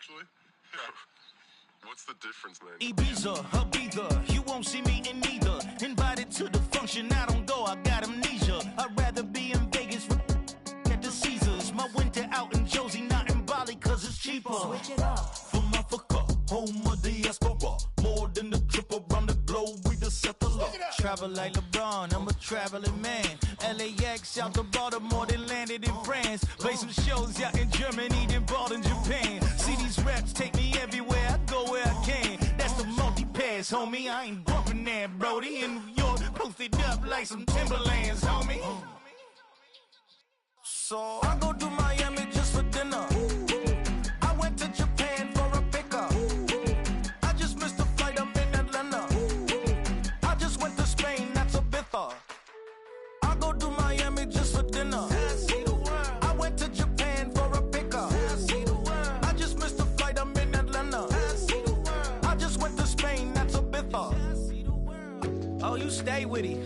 actually. What's the difference, man? Ibiza, Ibiza, you won't see me in neither. Invited to the function, I don't go, I got amnesia. I'd rather be in Vegas at the Caesars. My winter out in Josie, not in Bali, cause it's cheaper. Switch it up. From Africa, home of the diaspora. More than the trip around the globe, we the settler. Travel like LeBron, I'm a traveling man. LAX out to Baltimore, then landed in France. Play some shows out in Germany, then bought in Japan. See these raps take me everywhere, I go where I can. That's the multi-pass, homie, I ain't bumping that, Brody. In New York, posted up like some Timberlands, homie. So I go to Miami just for dinner. I went to Japan for a pickup. I just missed the flight, I'm in Atlanta. I just went to Spain, that's a Ibiza. I go to Miami just for dinner. I went to Japan for a pickup. I just missed the flight, I'm in Atlanta. I just went to Spain, that's a Ibiza. Oh, you stay with it.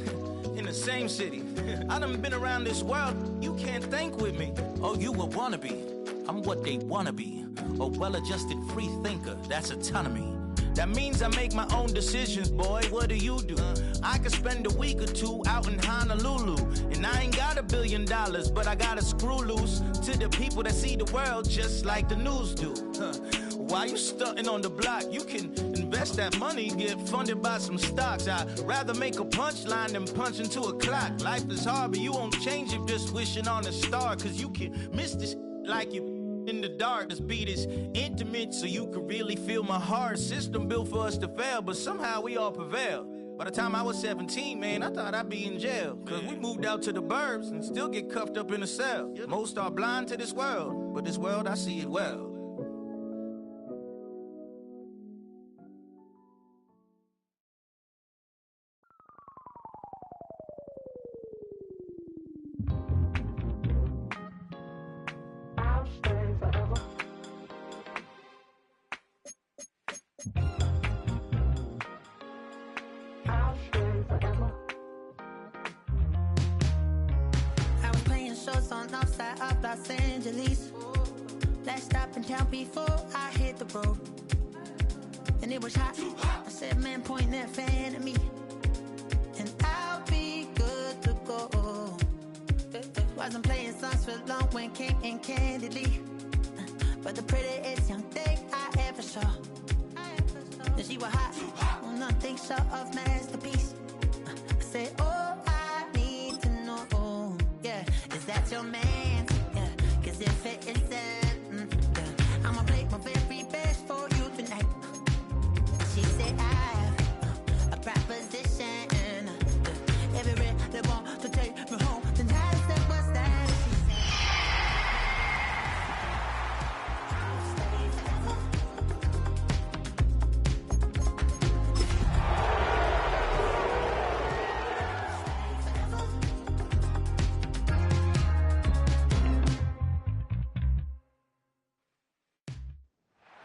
In the same city. I done been around this world, you can't think with me. Oh, you a wannabe, I'm what they wanna be. A well-adjusted free thinker, that's autonomy. That means I make my own decisions, boy, what do you do? I could spend a week or two out in Honolulu. And I ain't got $1 billion, but I got a screw loose to the people that see the world just like the news do. Why you stunting on the block? You can invest that money, get funded by some stocks. I'd rather make a punchline than punch into a clock. Life is hard, but you won't change it just wishing on a star. Cause you can miss this like you in the dark. This beat is intimate, so you can really feel my heart. System built for us to fail, but somehow we all prevail. By the time I was 17, man, I thought I'd be in jail. Cause we moved out to the burbs and still get cuffed up in a cell. Most are blind to this world, but this world, I see it well. Los Angeles. Last stop in town before I hit the road. And it was hot. I said, man, point that fan at me, and I'll be good to go. Wasn't playing songs for long when came in candidly, but the prettiest young thing I ever saw. And she was hot. Nothing short of masterpiece. I said, oh, I need to know, yeah, is that your man? Yeah, cause if it isn't, yeah, I'ma play my very best for you tonight. She said I have a proposition, every they want to take me home tonight. I said, what's that?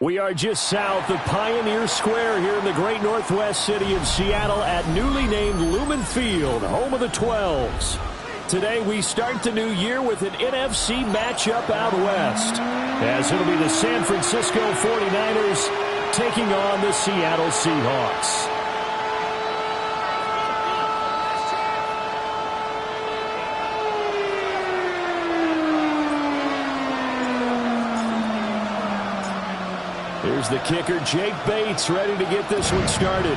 We are just south of Pioneer Square here in the great northwest city of Seattle at newly named Lumen Field, home of the 12s. Today we start the new year with an NFC matchup out west, as it'll be the San Francisco 49ers taking on the Seattle Seahawks. Here's the kicker, Jake Bates, ready to get this one started.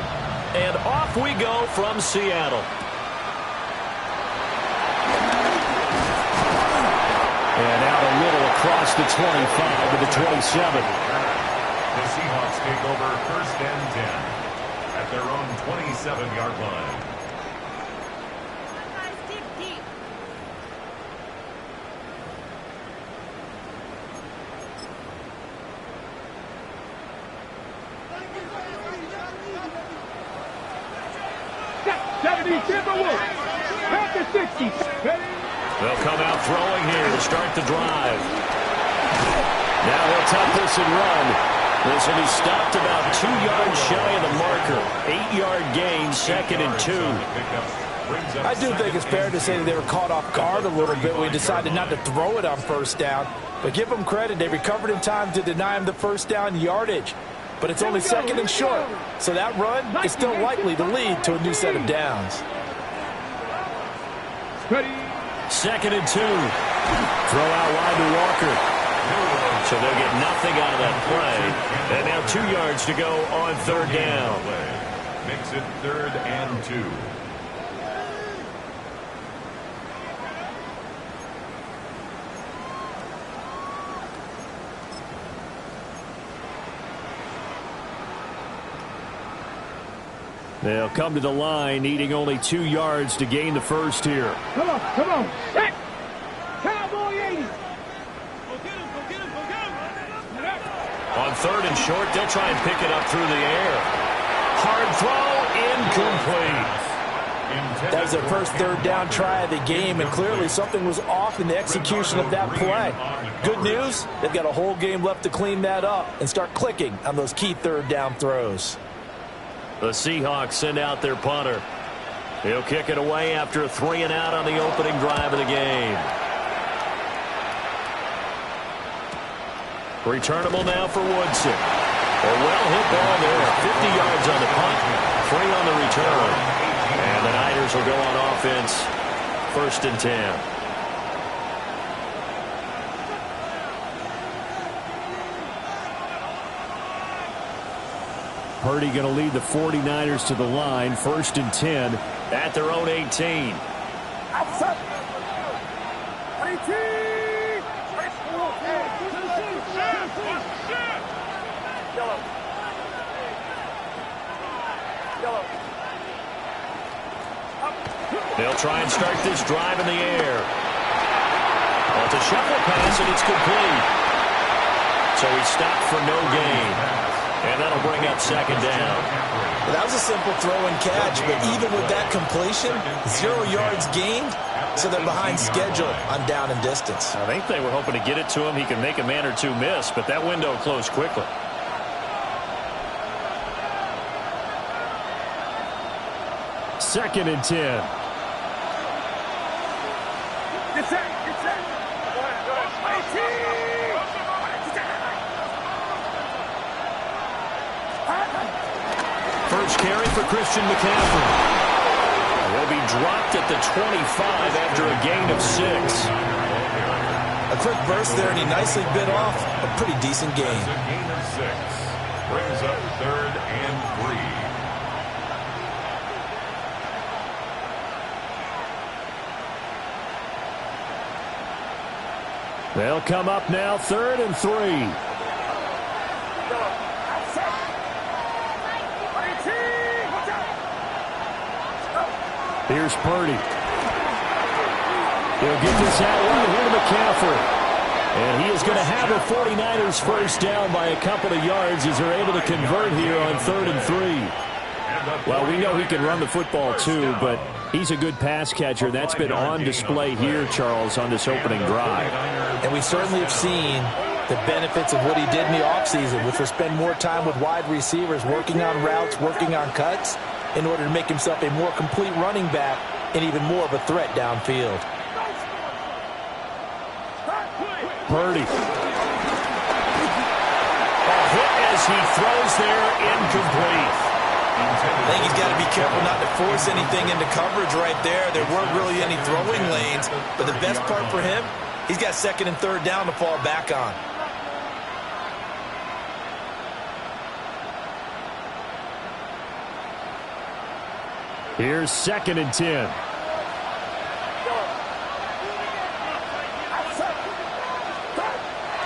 And off we go from Seattle. And out a little across the 25 to the 27. The Seahawks take over 1st and 10 at their own 27-yard line. They'll come out throwing here to start the drive. Now he'll tuck this and run. This will be stopped about 2 yards shy of the marker. 8-yard gain, 2nd and 2. I do think it's fair to say that they were caught off guard a little bit when we decided not to throw it on first down. But give them credit. They recovered in time to deny him the first down yardage. But it's only second and short. So that run is still likely to lead to a new set of downs. Second and 2. Throw out wide to Walker. So they'll get nothing out of that play. And now 2 yards to go on third down. Makes it 3rd and 2. They'll come to the line, needing only 2 yards to gain the first here. Come on. Set. Cowboy 80. Go get him. On third and short, they'll try and pick it up through the air. Hard throw, incomplete. That was their first third down try of the game, and clearly something was off in the execution of that play. Good news, they've got a whole game left to clean that up and start clicking on those key third down throws. The Seahawks send out their punter. He'll kick it away after a 3-and-out on the opening drive of the game. Returnable now for Woodson. A well-hit ball there. 50 yards on the punt, 3 on the return. And the Niners will go on offense, 1st and 10. Purdy going to lead the 49ers to the line, 1st and 10 at their own 18. They'll try and start this drive in the air. Well, it's a shuffle pass, and it's complete. So he stopped for no gain. And that'll bring up 2nd down. Well, that was a simple throw and catch, but even with that completion, 0 yards gained, so they're behind schedule on down and distance. I think they were hoping to get it to him. He can make a man or two miss, but that window closed quickly. Second and 10. First carry for Christian McCaffrey. He'll be dropped at the 25 after a gain of 6. A quick burst there, and he nicely bit off a pretty decent gain. That's a gain of 6. Brings up 3rd and 3. They'll come up now, 3rd and 3. Here's Purdy. He'll get this out right here to McCaffrey. And he is going to have the 49ers first down by a couple of yards as they're able to convert here on 3rd and 3. Well, we know he can run the football too, but he's a good pass catcher. That's been on display here, Charles, on this opening drive. And we certainly have seen the benefits of what he did in the offseason, which was spend more time with wide receivers, working on routes, working on cuts, in order to make himself a more complete running back and even more of a threat downfield. Purdy. A hit as he throws there, incomplete. I think he's got to be careful not to force anything into coverage right there. There weren't really any throwing lanes, but the best part for him, he's got 2nd and 3rd down to fall back on. Here's 2nd and 10.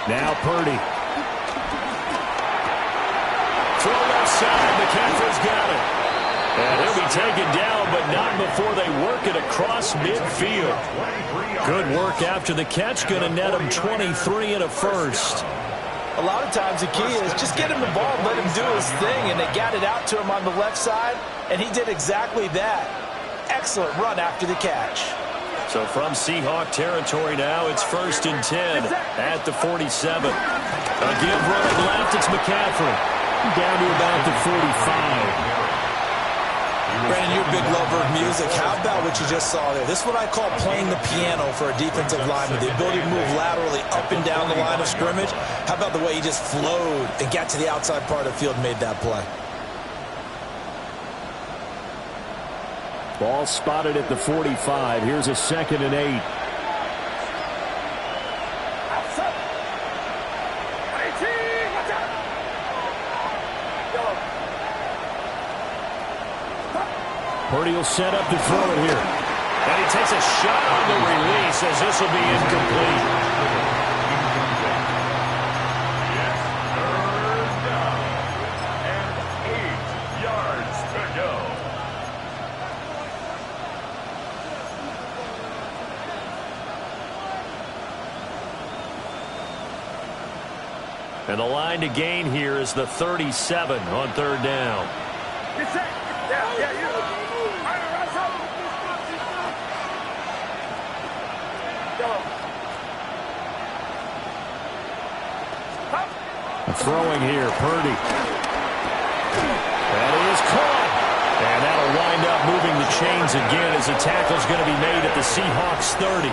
Now Purdy. Throw left side. McCaffrey's got it. And he'll be taken down, but not before they work it across midfield. Good work after the catch. Going to net him 23 and a first. A lot of times the key is just get him the ball and let him do his thing, and they got it out to him on the left side, and he did exactly that. Excellent run after the catch. So from Seahawk territory now, it's 1st and 10 at the 47. A give running left, it's McCaffrey. Down to about the 45. Brandon, you're a big lover of music. How about what you just saw there? This is what I call playing the piano for a defensive lineman. The ability to move laterally up and down the line of scrimmage. How about the way he just flowed and got to the outside part of the field and made that play? Ball spotted at the 45. Here's a 2nd and 8. Purdy will set up to throw it here. And he takes a shot on the release as this will be incomplete. It's 3rd down and 8 yards to go. And the line to gain here is the 37 on 3rd down. Throwing here, Purdy. That is caught. And that'll wind up moving the chains again as the tackle's going to be made at the Seahawks 30.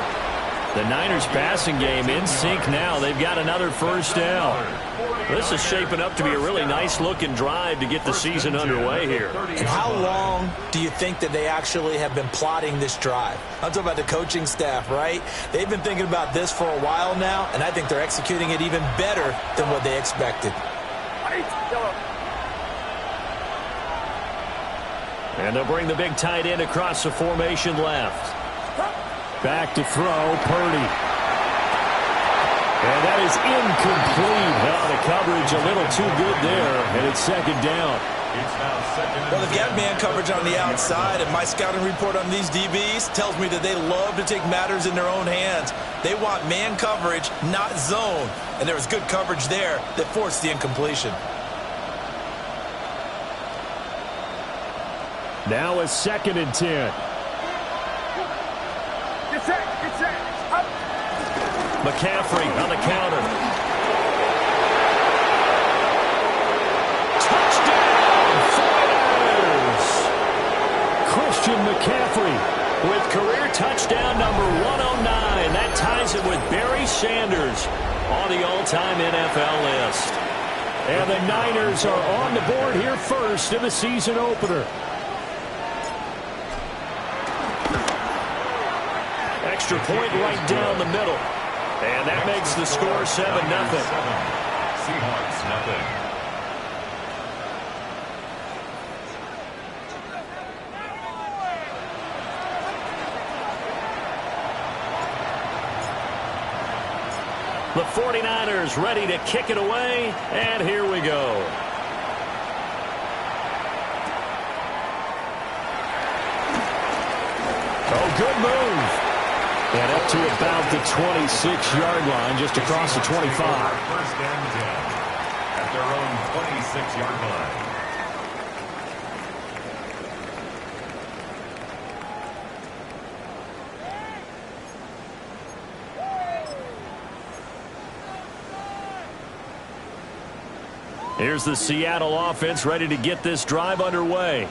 The Niners passing game in sync now. They've got another 1st down. This is shaping up to be a really nice-looking drive to get the season underway here. And how long do you think that they actually have been plotting this drive? I'm talking about the coaching staff, right? They've been thinking about this for a while now, and I think they're executing it even better than what they expected. And they'll bring the big tight end across the formation left. Back to throw, Purdy. And that is incomplete. The coverage a little too good there, and it's 2nd down. Well, they've got man coverage on the outside, and my scouting report on these DBs tells me that they love to take matters in their own hands. They want man coverage, not zone. And there was good coverage there that forced the incompletion. Now a 2nd and 10. McCaffrey on the counter. Touchdown, 49ers! Christian McCaffrey with career touchdown number 109. That ties it with Barry Sanders on the all-time NFL list. And the Niners are on the board here first in the season opener. Extra point right down the middle. And that makes the score 7-0. Seahawks nothing. The 49ers ready to kick it away, and here we go. Oh, good move. And up to about the 26-yard line, just across the 25. 1st and 10 at their own 26-yard line. Here's the Seattle offense ready to get this drive underway.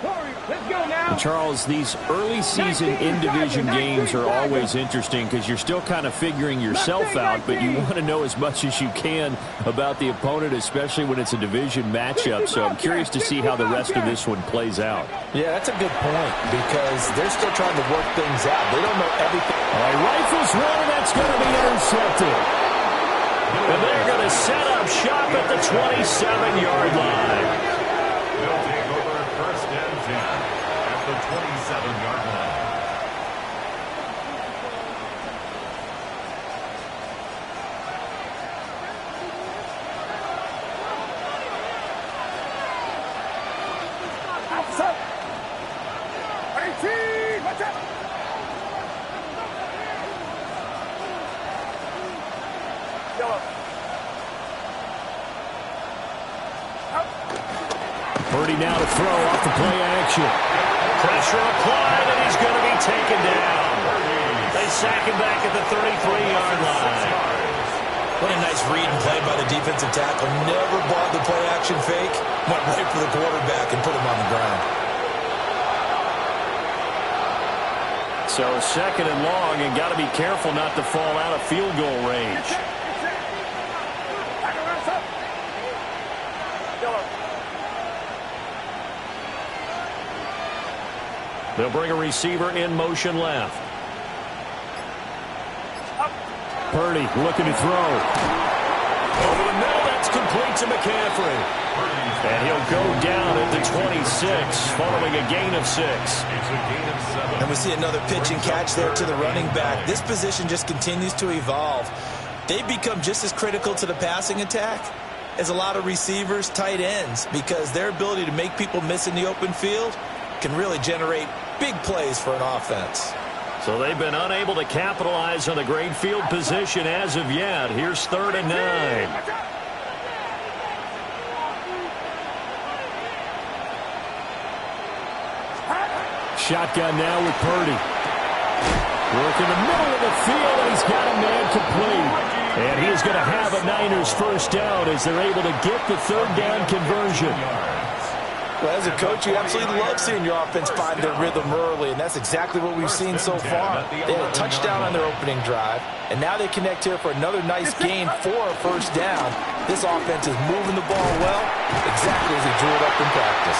Let's go now. Charles, these early season in-division games are always interesting because you're still kind of figuring yourself out, but you want to know as much as you can about the opponent, especially when it's a division matchup. So I'm curious to see how the rest of this one plays out. Yeah, that's a good point because they're still trying to work things out. They don't know everything. All right, rifles one, and that's going to be intercepted. And they're going to set up shop at the 27-yard line. They'll take over 1st and 10 at the 27-yard line. Outside. 18. Watch out. Purdy now to throw off the play action. Pressure applied, and he's going to be taken down. They sack him back at the 33-yard line. What a nice read and play by the defensive tackle. Never bought the play action fake. Went right for the quarterback and put him on the ground. So second and long, and got to be careful not to fall out of field goal range. They'll bring a receiver in motion left. Purdy looking to throw. Over the middle, that's complete to McCaffrey. And he'll go down at the 26, following a gain of 6. And we see another pitch and catch there to the running back. This position just continues to evolve. They become just as critical to the passing attack as a lot of receivers, tight ends, because their ability to make people miss in the open field can really generate big plays for an offense. So they've been unable to capitalize on the great field position as of yet. Here's 3rd and 9. Shotgun now with Purdy. Work in the middle of the field, and he's got a man complete. And he is going to have a Niners first down as they're able to get the 3rd down conversion. Well, as a coach, you absolutely love seeing your offense find their rhythm early, and that's exactly what we've seen so far. They had a touchdown on their opening drive, and now they connect here for another nice gain for a first down. This offense is moving the ball well, exactly as they drew it up in practice.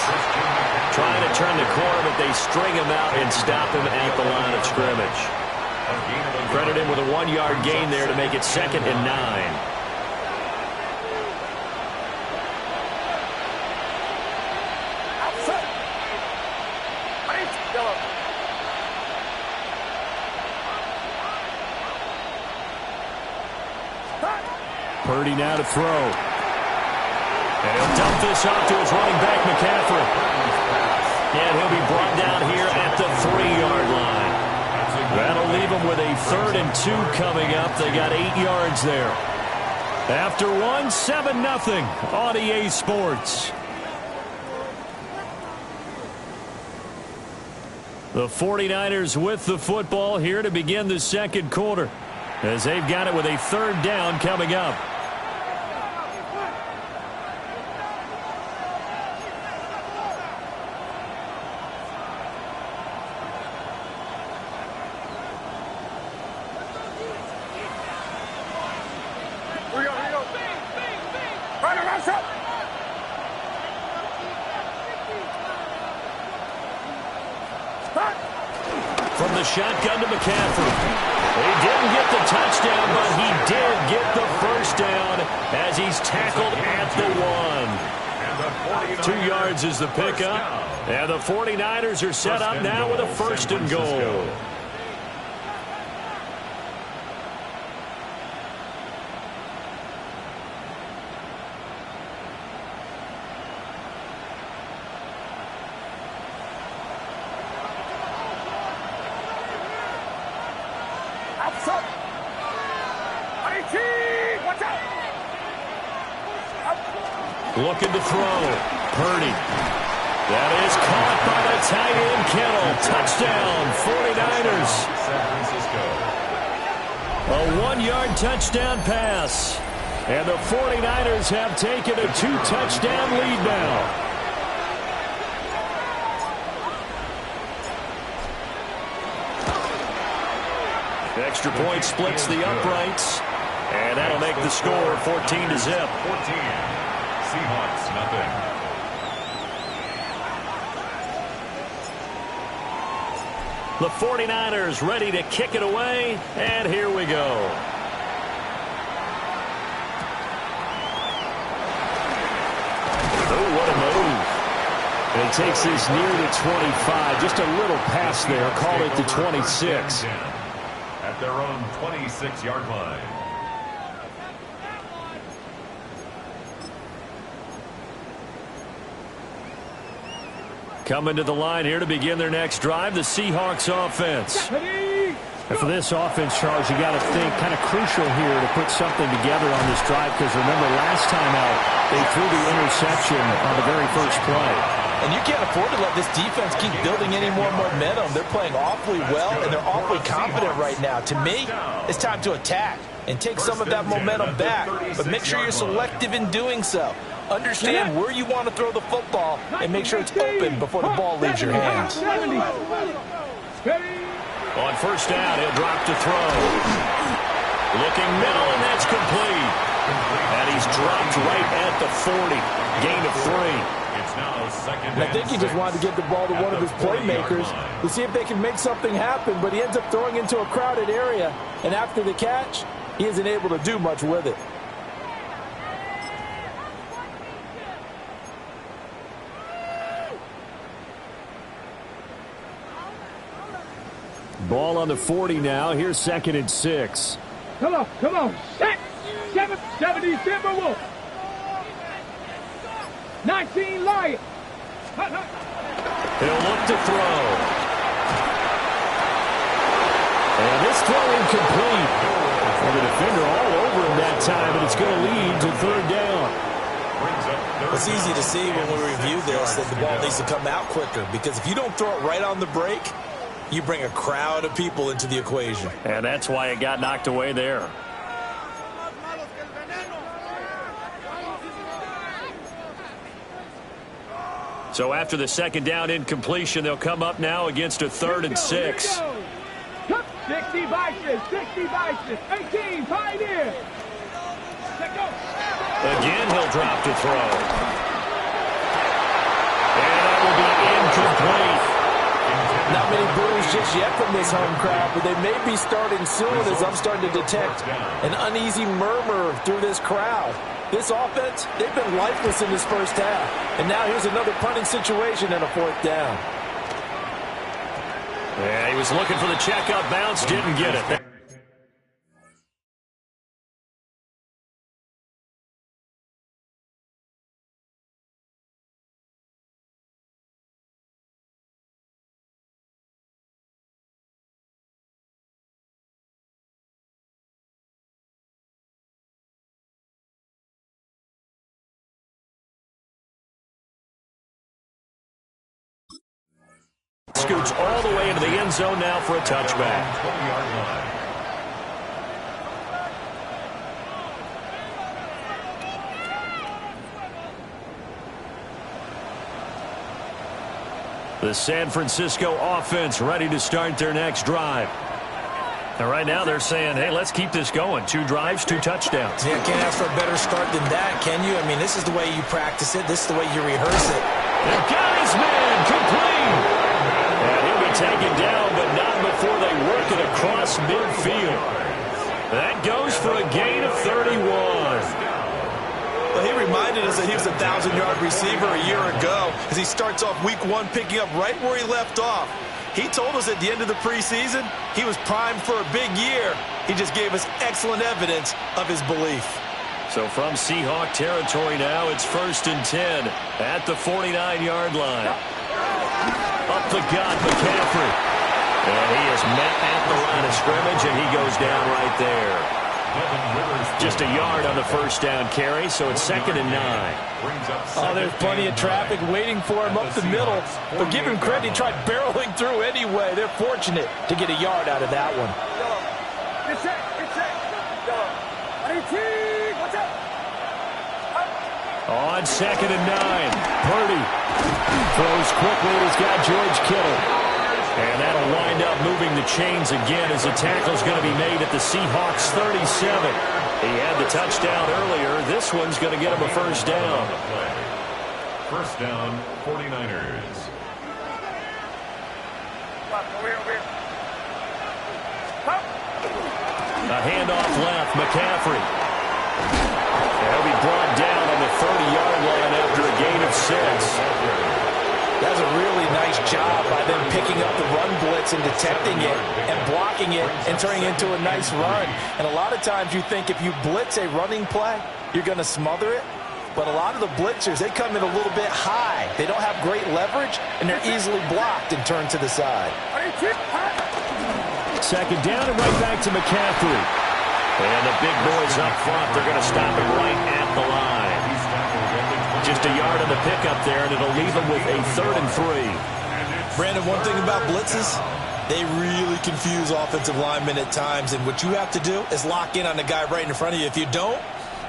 Trying to turn the corner, but they string him out and stop him at the line of scrimmage. Credit him with a 1-yard gain there to make it 2nd and 9. Purdy now to throw. And he'll dump this off to his running back, McCaffrey. And he'll be brought down here at the 3-yard line. That'll leave him with a 3rd and 2 coming up. They got 8 yards there. After 1, 7-0 on EA Sports. The 49ers with the football here to begin the second quarter, as they've got it with a 3rd down coming up. From the shotgun to McCaffrey. He didn't get the touchdown, but he did get the first down as he's tackled at the 1. 2 yards is the pickup. And the 49ers are set up now with a 1st and goal. Looking to throw. Purdy. That is caught by the tight end, Kittle. Touchdown, 49ers. A 1-yard touchdown pass. And the 49ers have taken a 2-touchdown lead now. Extra point splits the uprights. And that'll make the score 14-0. 14. Seahawks, nothing. The 49ers ready to kick it away, and here we go. Oh, what a move. And it takes this near the 25, just a little pass there, call it the 26. At their own 26-yard line. Coming to the line here to begin their next drive, the Seahawks offense. And for this offense, Charles, you got to think kind of crucial here to put something together on this drive, because remember last time out, they threw the interception on the very first play. And you can't afford to let this defense keep building any more momentum. They're playing awfully well, and they're awfully confident right now. To me, it's time to attack and take some of that momentum back, but make sure you're selective in doing so. Understand where you want to throw the football and make sure it's open before the ball leaves your hands. On first down, he'll drop to throw. Looking middle, and that's complete. And he's dropped right at the 40. Gain of 3. It's now second And I think he just wanted to get the ball to one of his playmakers to see if they can make something happen, but he ends up throwing into a crowded area. And after the catch, he isn't able to do much with it. Ball on the 40 now. Here's 2nd and 6. Come on. Set. 70 Timberwolves. 19 Lions. He'll look to throw. And this throw incomplete. And the defender all over him that time, and it's going to lead to 3rd down. It's easy to see when we review this that the ball needs to come out quicker, because if you don't throw it right on the break, you bring a crowd of people into the equation. And that's why it got knocked away there. So after the 2nd down incompletion, they'll come up now against a 3rd and 6. 60 Vices, 18 Pioneer. Again, he'll drop to throw. And that will be incomplete. Not many boos just yet from this home crowd, but they may be starting soon as I'm starting to detect an uneasy murmur through this crowd. This offense, they've been lifeless in this first half. And now here's another punting situation and a 4th down. Yeah, he was looking for the checkup bounce, didn't get it. Scoots all the way into the end zone now for a touchback. 20-yard line. The San Francisco offense ready to start their next drive. And right now they're saying, hey, let's keep this going. 2 drives, 2 touchdowns. Yeah, can't ask for a better start than that, can you? I mean, this is the way you practice it. This is the way you rehearse it. The guy's man complete. And he'll be taken down, but not before they work it across midfield. That goes for a gain of 31. Well, he reminded us that he was a 1,000-yard receiver a year ago as he starts off week 1 picking up right where he left off. He told us at the end of the preseason he was primed for a big year. He just gave us excellent evidence of his belief. So from Seahawk territory now, it's 1st and 10 at the 49-yard line. Up the gut, McCaffrey. And he is met at the line of scrimmage, and he goes down right there. Just a yard on the first down carry, so it's 2nd and 9. Oh, there's plenty of traffic waiting for him up the middle. But give him credit, he tried barreling through anyway. They're fortunate to get a yard out of that one. On 2nd and 9, Purdy throws quickly, and he's got George Kittle. And that'll wind up moving the chains again as the tackle's going to be made at the Seahawks 37. He had the touchdown earlier. This one's going to get him a first down. First down, 49ers. A handoff left, McCaffrey. He'll be brought down on the 30-yard line after a gain of 6. That's a really nice job by them picking up the run blitz and detecting it and blocking it and turning it into a nice run. And a lot of times you think if you blitz a running play, you're going to smother it. But a lot of the blitzers, they come in a little bit high. They don't have great leverage, and they're easily blocked and turned to the side. 2nd down and right back to McCaffrey. And the big boys up front, they're going to stop him right at the line. Just a yard on the pickup there, and it'll leave him with a 3rd and 3. Brandon, one thing about blitzes, they really confuse offensive linemen at times, and what you have to do is lock in on the guy right in front of you. If you don't,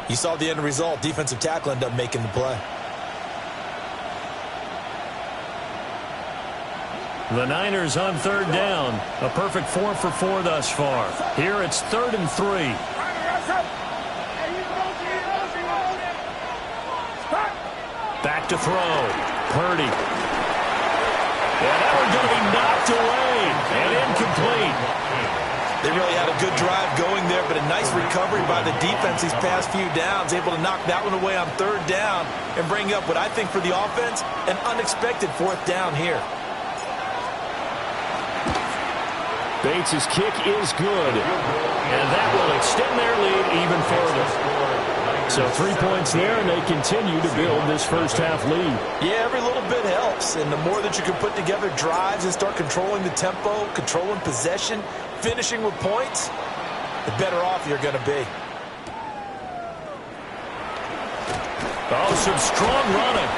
you saw the end result. Defensive tackle ended up making the play. The Niners on third down. A perfect 4 for 4 thus far. Here it's 3rd and 3. Back to throw. Purdy. And that one's going to be knocked away and incomplete. They really had a good drive going there, but a nice recovery by the defense these past few downs, able to knock that one away on 3rd down and bring up what I think for the offense, an unexpected 4th down here. Bates' kick is good, and that will extend their lead even further. So 3 points there, and they continue to build this first-half lead. Yeah, every little bit helps, and the more that you can put together drives and start controlling the tempo, controlling possession, finishing with points, the better off you're going to be. Oh, some strong running.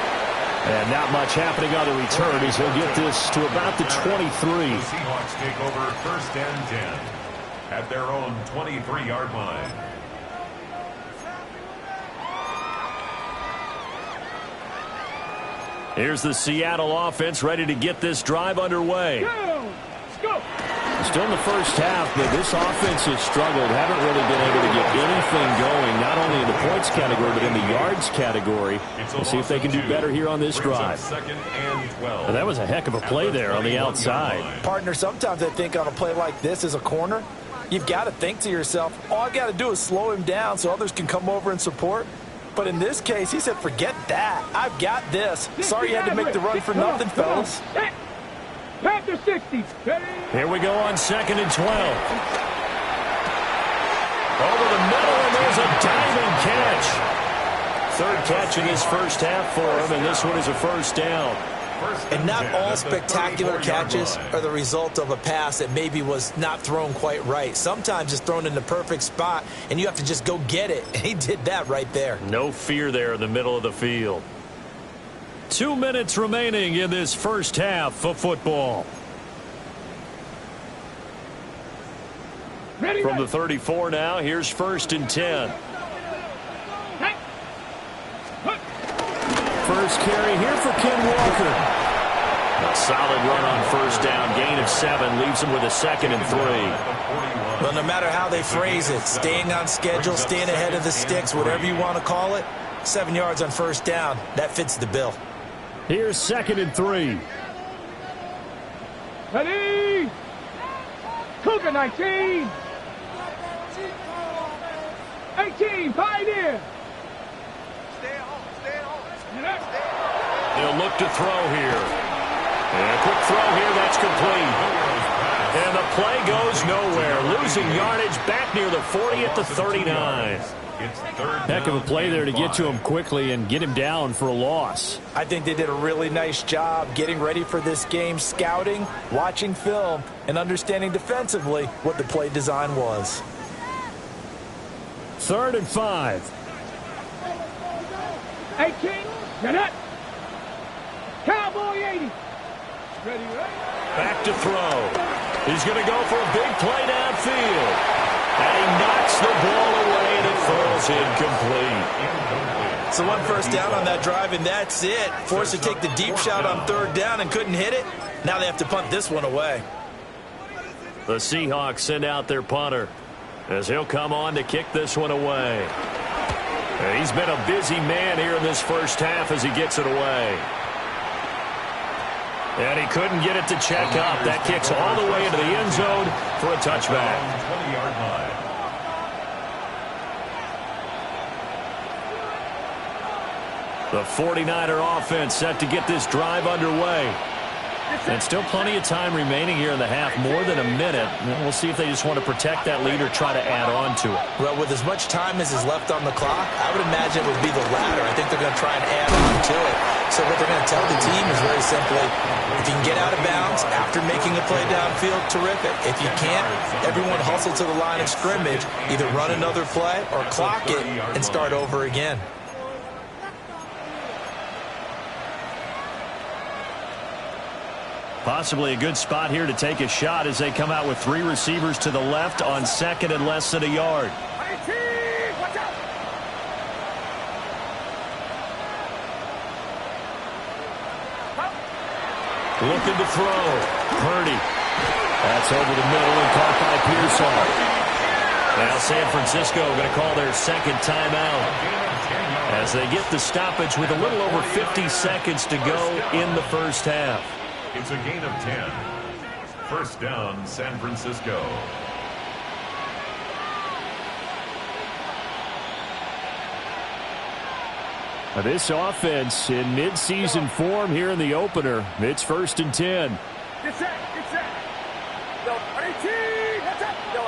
And not much happening on the return as he'll get this to about the 23. The Seahawks take over 1st and 10 at their own 23-yard line. Here's the Seattle offense ready to get this drive underway. Let's go. Still in the first half, but this offense has struggled. Haven't really been able to get anything going, not only in the points category, but in the yards category. We'll see if they can do better here on this drive. And that was a heck of a play there on the outside. Partner, sometimes I think on a play like this as a corner, you've got to think to yourself, all I got to do is slow him down so others can come over and support. But in this case, he said, forget that. I've got this. Sorry you had to make the run for nothing, fellas. Panther 60. Here we go on 2nd and 12. Over the middle, and there's a diving catch. 3rd catch in this first half for him, and this one is a 1st down. And not all spectacular catches are the result of a pass that maybe was not thrown quite right. Sometimes it's thrown in the perfect spot, and you have to just go get it. And he did that right there. No fear there in the middle of the field. 2 minutes remaining in this first half of football. From the 34 now, here's 1st and 10. First carry here for Ken Walker. A solid run on 1st down. Gain of 7 leaves him with a 2nd and 3. Well, no matter how they phrase it, staying on schedule, staying ahead of the sticks, whatever you want to call it, 7 yards on 1st down, that fits the bill. Here's 2nd and 3. Ready? Cougar 19. 18, Pioneer. They'll look to throw here. And a quick throw here, that's complete. And the play goes nowhere. Losing yardage back near the 40 at the 39. Heck of a play there to get to him quickly and get him down for a loss. I think they did a really nice job getting ready for this game, scouting, watching film, and understanding defensively what the play design was. 3rd and 5. 18, Jeanette. Cowboy 80. Ready, right? Back to throw. He's going to go for a big play downfield. And he knocks the ball away and it falls incomplete. So 1 1st down on that drive, and that's it. Forced to take the deep shot on 3rd down and couldn't hit it. Now they have to punt this one away. The Seahawks send out their punter as he'll come on to kick this one away. And he's been a busy man here in this first half as he gets it away. And he couldn't get it to check up. That kicks all the way into the end zone for a touchback. 20-yard line. The 49er offense set to get this drive underway. And still plenty of time remaining here in the half, more than a minute. We'll see if they just want to protect that lead or try to add on to it. Well, with as much time as is left on the clock, I would imagine it would be the latter. I think they're going to try and add on to it. So what they're going to tell the team is very simply, if you can get out of bounds after making a play downfield, terrific. If you can't, everyone hustle to the line of scrimmage, either run another play or clock it and start over again. Possibly a good spot here to take a shot as they come out with 3 receivers to the left on 2nd and less than a yard. Watch out. Looking to throw. Purdy. That's over the middle and caught by Pearsall. Now San Francisco going to call their second timeout as they get the stoppage with a little over 50 seconds to go in the first half. It's a gain of 10. First down, San Francisco. This offense in midseason form here in the opener. It's 1st and 10. Get set. Go, 18. That's up. Go.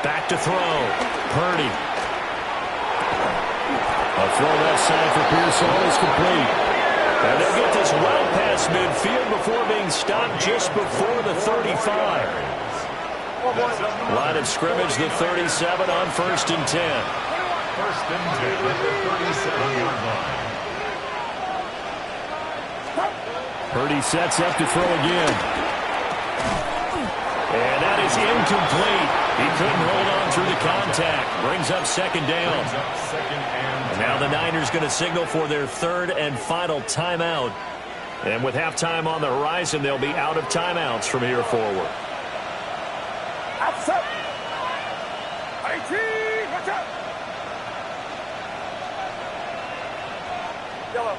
Back to throw. Purdy. A throw left side for Pearsall is complete. And they'll get this well past midfield before being stopped just before the 35. Line of scrimmage, the 37 on 1st and 10. 1st and 10 at the 37-yard line. Purdy sets up to throw again. And that is incomplete. He couldn't hold on through the contact. Brings up 2nd down. And now the Niners going to signal for their 3rd and final timeout. And with halftime on the horizon, they'll be out of timeouts from here forward. Outside. 18. Watch out. Yellow.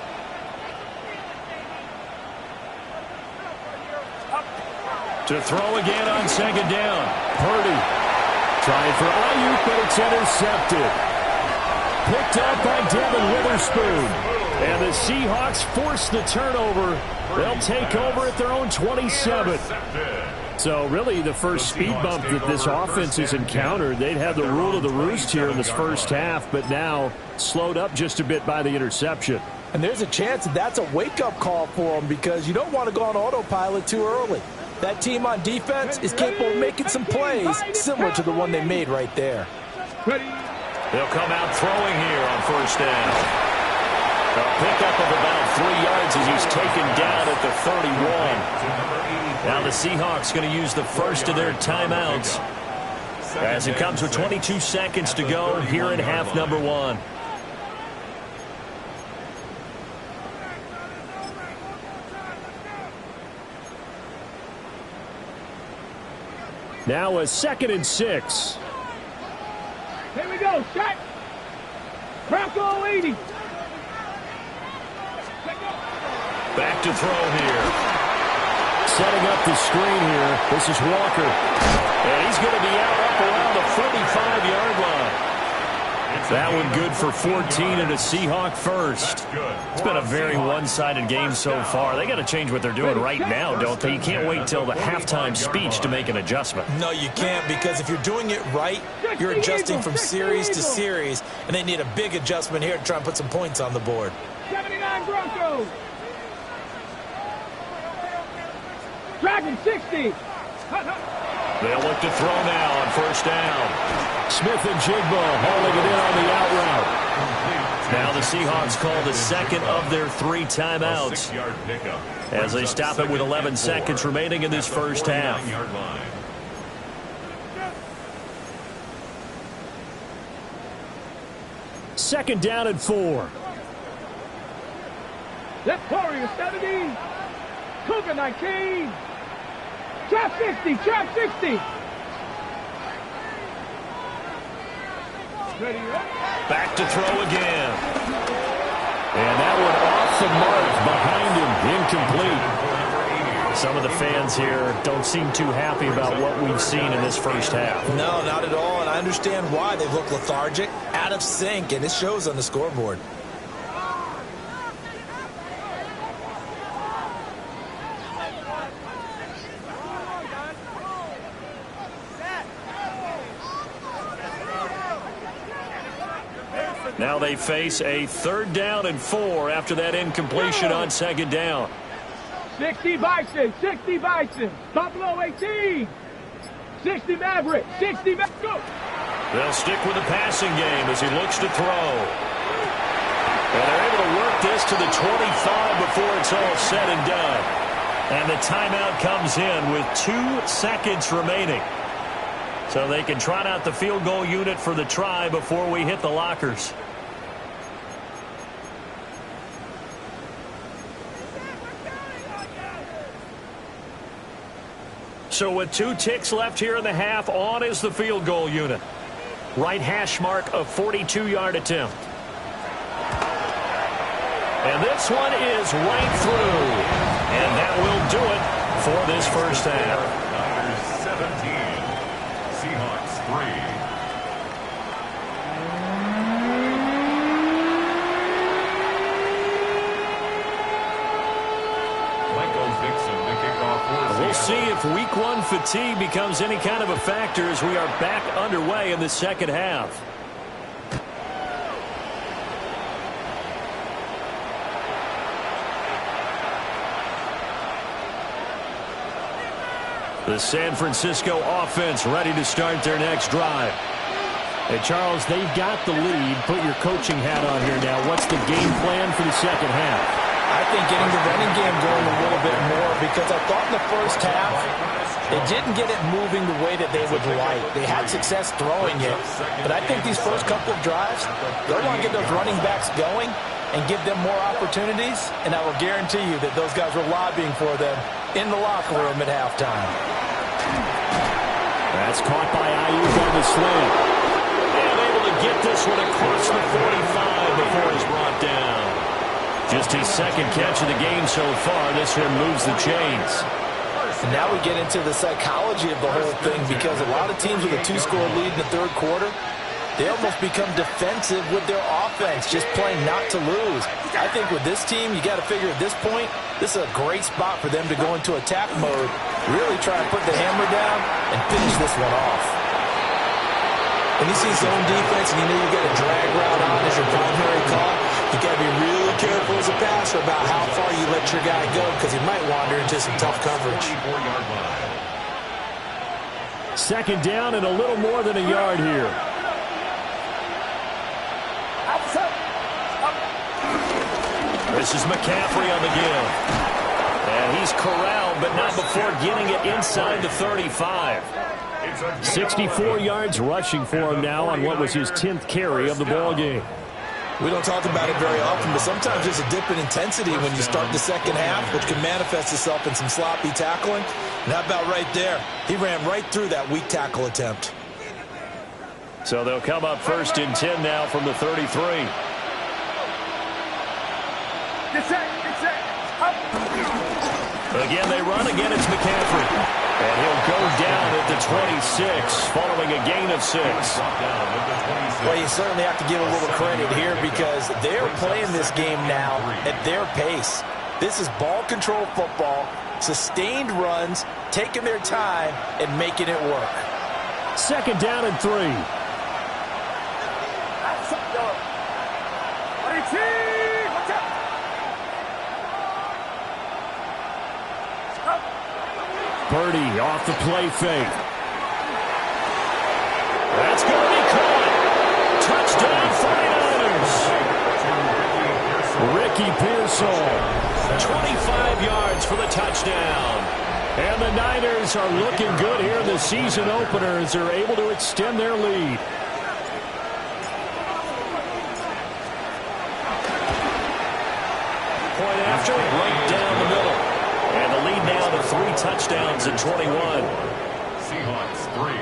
To throw again on 2nd down. Purdy trying for Ayuk, but it's intercepted. Picked up by Devin Witherspoon. And the Seahawks force the turnover. They'll take over at their own 27. So really the first speed bump that this offense has encountered. They'd had the rule of the roost here in this first half, but now slowed up just a bit by the interception. And there's a chance that that's a wake-up call for them because you don't want to go on autopilot too early. That team on defense is capable of making some plays similar to the one they made right there. They'll come out throwing here on 1st down. A pickup of about 3 yards as he's taken down at the 31. Now the Seahawks going to use the first of their timeouts as it comes with 22 seconds to go here in half number 1. Now a 2nd and 6. Here we go. Shot. Bronco 80. Back to throw here. Setting up the screen here. This is Walker. And he's going to be out up around the 45-yard line. That one good for 14 and a Seahawk first. It's been a very one-sided game so far. They got to change what they're doing right now, don't they? You can't wait till the halftime speech to make an adjustment. No, you can't, because if you're doing it right, you're adjusting from series to series, and they need a big adjustment here to try and put some points on the board. 79 Broncos. Dragon 60. They'll look to throw now on 1st down. Smith and Jigba hauling it in on the out route. Now the Seahawks call the 2nd of their 3 timeouts as they stop it with 11 seconds remaining in this first half. Second down and 4. Left Warrior 70. Cougar 19. Trap 60. Trap 60. Ready up. Back to throw again. And that one off the mark behind him. Incomplete. Some of the fans here don't seem too happy about what we've seen in this first half. No, not at all, and I understand why. They look lethargic, out of sync, and it shows on the scoreboard. Now they face a 3rd down and 4 after that incompletion on 2nd down. 60 Bison. 60 Bison. Buffalo 18. 60 Maverick. 60 Maverick. Go. They'll stick with the passing game as he looks to throw. And they're able to work this to the 25 before it's all said and done. And the timeout comes in with 2 seconds remaining. So they can trot out the field goal unit for the try before we hit the lockers. So with 2 ticks left here in the half, on is the field goal unit. Right hash mark of 42-yard attempt. And this one is right through. And that will do it for this first half. Niners 17, Seahawks 3. We'll see if week 1 fatigue becomes any kind of a factor as we are back underway in the second half. The San Francisco offense ready to start their next drive. Hey, Charles, they've got the lead. Put your coaching hat on here now. What's the game plan for the second half? I think getting the running game going a little bit more, because I thought in the first half they didn't get it moving the way that they would like. They had success throwing it, but I think these first couple of drives, they'll want to get those running backs going and give them more opportunities, and I will guarantee you that those guys were lobbying for them in the locker room at halftime. That's caught by Ayuk on the slant. And able to get this one across the 45 before he's brought down. Just his second catch of the game so far. This one moves the chains. And now we get into the psychology of the whole thing, because a lot of teams with a 2-score lead in the third quarter, they almost become defensive with their offense, just playing not to lose. I think with this team, you got to figure at this point, this is a great spot for them to go into attack mode, really try to put the hammer down and finish this one off. When you see zone defense and you know you've got a drag route on as your primary call, you got to be really careful as a passer about how far you let your guy go, because he might wander into some tough coverage. Second down and a little more than a yard here. This is McCaffrey on the give. And he's corralled, but not before getting it inside the 35. 64 yards rushing for him now on what was his 10th carry of the ball game. We don't talk about it very often, but sometimes there's a dip in intensity when you start the second half, which can manifest itself in some sloppy tackling. And how about right there? He ran right through that weak tackle attempt. So they'll come up first and 10 now from the 33. Again, they run. Again, it's McCaffrey. And he'll go down at the 26 following a gain of 6. Well, you certainly have to give a little credit here, because they're playing this game now at their pace. This is ball control football, sustained runs, taking their time and making it work. Second down and 3. Purdy off the play fake. That's going to be caught. Touchdown 49ers. Ricky Pearsall. 25 yards for the touchdown. And the Niners are looking good here in the season opener as they're able to extend their lead. Point after, right down the middle. And the lead now to 3 touchdowns in 21. Seahawks 3.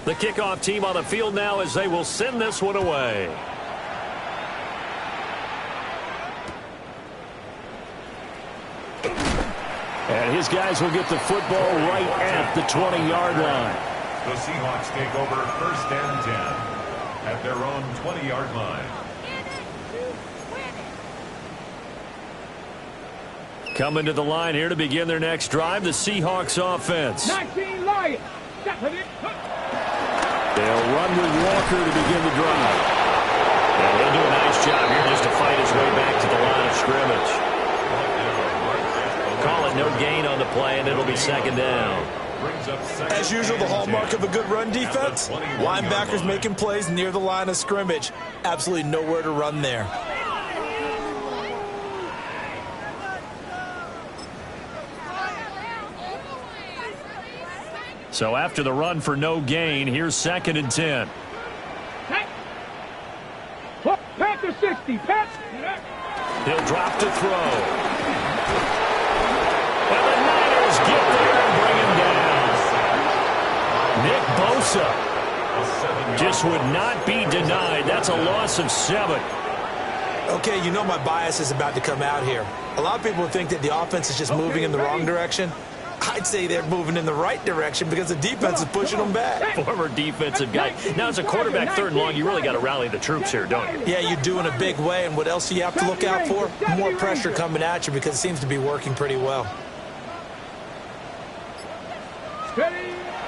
The kickoff team on the field now as they will send this one away. And his guys will get the football right at the 20-yard line. The Seahawks take over first and 10 at their own 20-yard line. Coming to the line here to begin their next drive, the Seahawks offense. 19 Lions. They'll run with Walker to begin the drive. And he'll do a nice job here just to fight his way back to the line of scrimmage. Call it no gain on the play, and it'll be second down. As usual, the hallmark of a good run defense, linebackers making plays near the line of scrimmage. Absolutely nowhere to run there. So after the run for no gain, here's 2nd and 10. Panther 60. He'll drop to throw. And the Niners get there and bring him down. Nick Bosa just would not be denied. That's a loss of 7. Okay, you know my bias is about to come out here. A lot of people think that the offense is just moving in the wrong direction. I'd say they're moving in the right direction because the defense is pushing them back. Former defensive guy. Now, as a quarterback, 3rd and long, you really got to rally the troops here, don't you? Yeah, you do in a big way. And what else do you have to look out for? More pressure coming at you because it seems to be working pretty well.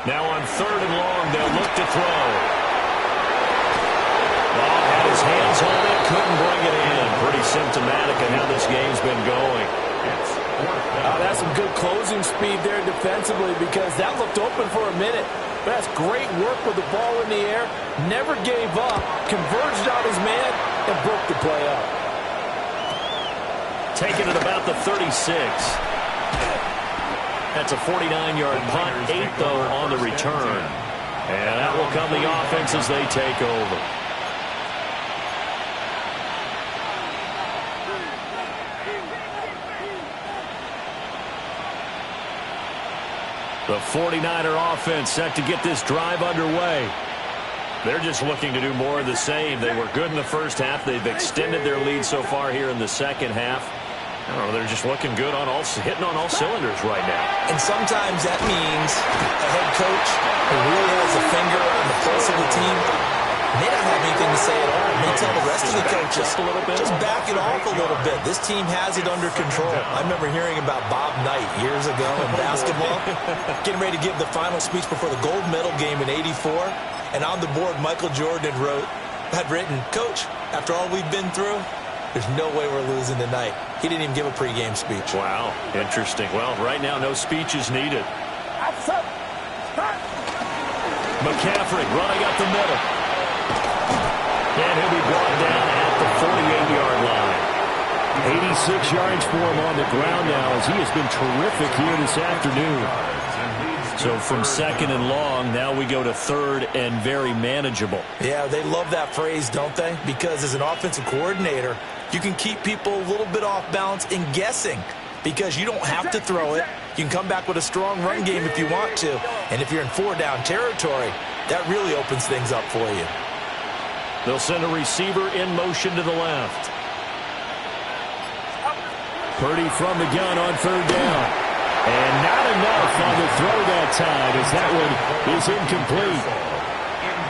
Now on 3rd and long, they'll look to throw. Ball had his hands on it, couldn't bring it in. Pretty symptomatic of how this game's been going. That's some good closing speed there defensively because that looked open for a minute. But that's great work with the ball in the air. Never gave up, converged on his man, and broke the play up. Taking it about the 36. That's a 49-yard punt, 8, though, on the return. And that will come the offense as they take over. The 49er offense set to get this drive underway. They're just looking to do more of the same. They were good in the first half. They've extended their lead so far here in the second half. I don't know, they're just looking good on hitting on all cylinders right now. And sometimes that means a head coach who really has a finger on the pulse of the team may not have anything to say at all. May tell the rest of the coaches, just back it off a little bit. This team has it under control. I remember hearing about Bob Knight years ago in basketball, getting ready to give the final speech before the gold medal game in '84. And on the board, Michael Jordan had written, "Coach, after all we've been through, there's no way we're losing tonight." He didn't even give a pregame speech. Wow, interesting. Well, right now, no speech is needed. McCaffrey running up the middle. And he'll be brought down at the 48-yard line. 86 yards for him on the ground now as he has been terrific here this afternoon. So from 2nd and long, now we go to 3rd and very manageable. Yeah, they love that phrase, don't they? Because as an offensive coordinator, you can keep people a little bit off balance in guessing because you don't have to throw it. You can come back with a strong run game if you want to. And if you're in 4-down territory, that really opens things up for you. They'll send a receiver in motion to the left. Purdy from the gun on 3rd down. And not enough on the throw that time as that one is incomplete.